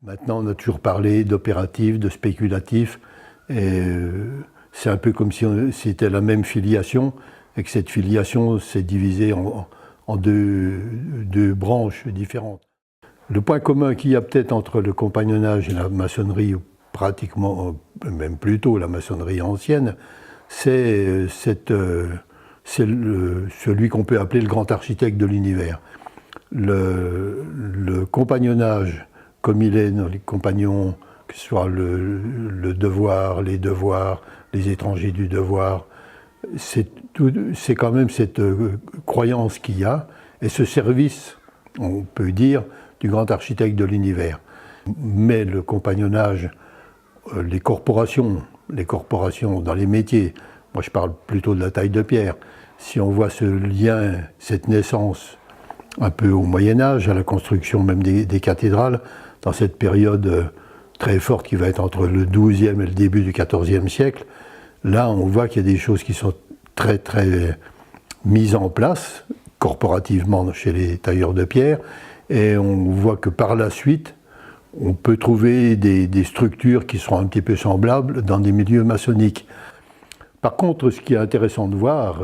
Maintenant, on a toujours parlé d'opératif, de spéculatif, et c'est un peu comme si c'était la même filiation, et que cette filiation s'est divisée en deux branches différentes. Le point commun qu'il y a peut-être entre le compagnonnage et la maçonnerie, pratiquement, même plutôt la maçonnerie ancienne, c'est celui qu'on peut appeler le grand architecte de l'univers. Le compagnonnage, comme il est dans les compagnons, que ce soit le devoir, les étrangers du devoir, c'est quand même cette croyance qu'il y a, et ce service, on peut dire, du grand architecte de l'univers. Mais le compagnonnage, les corporations dans les métiers, moi je parle plutôt de la taille de pierre, si on voit ce lien, cette naissance un peu au Moyen-Âge, à la construction même des cathédrales, dans cette période très forte qui va être entre le XIIe et le début du XIVe siècle, là on voit qu'il y a des choses qui sont très très mises en place, corporativement chez les tailleurs de pierre, et on voit que par la suite, on peut trouver des structures qui seront un petit peu semblables dans des milieux maçonniques. Par contre, ce qui est intéressant de voir,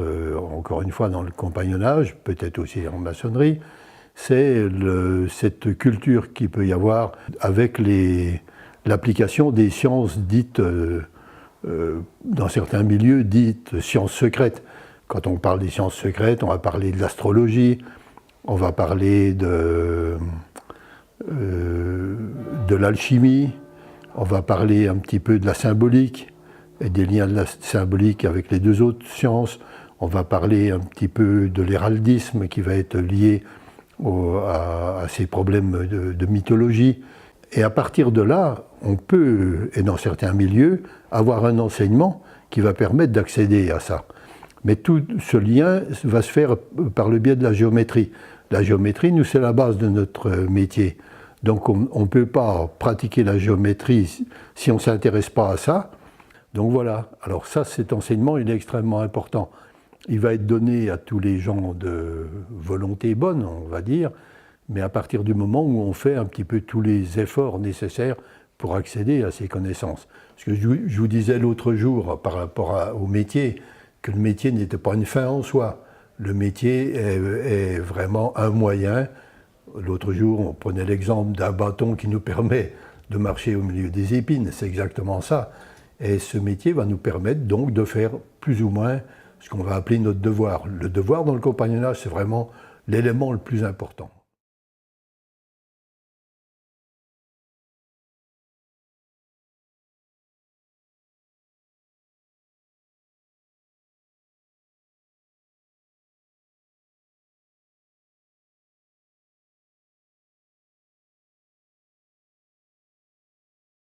encore une fois dans le compagnonnage, peut-être aussi en maçonnerie, c'est cette culture qu'il peut y avoir avec l'application des sciences dites, dans certains milieux, dites sciences secrètes. Quand on parle des sciences secrètes, on va parler de l'astrologie, on va parler de l'alchimie, on va parler un petit peu de la symbolique, et des liens de la symbolique avec les deux autres sciences. On va parler un petit peu de l'héraldisme qui va être lié à ces problèmes de mythologie. Et à partir de là, on peut, et dans certains milieux, avoir un enseignement qui va permettre d'accéder à ça. Mais tout ce lien va se faire par le biais de la géométrie. La géométrie, nous, c'est la base de notre métier. Donc on ne peut pas pratiquer la géométrie si on ne s'intéresse pas à ça. Donc voilà, alors ça, cet enseignement, il est extrêmement important. Il va être donné à tous les gens de volonté bonne, on va dire, mais à partir du moment où on fait un petit peu tous les efforts nécessaires pour accéder à ces connaissances. Parce que je vous disais l'autre jour, par rapport au métier, que le métier n'était pas une fin en soi. Le métier est vraiment un moyen. L'autre jour, on prenait l'exemple d'un bâton qui nous permet de marcher au milieu des épines, c'est exactement ça. Et ce métier va nous permettre donc de faire plus ou moins ce qu'on va appeler notre devoir. Le devoir dans le compagnonnage, c'est vraiment l'élément le plus important.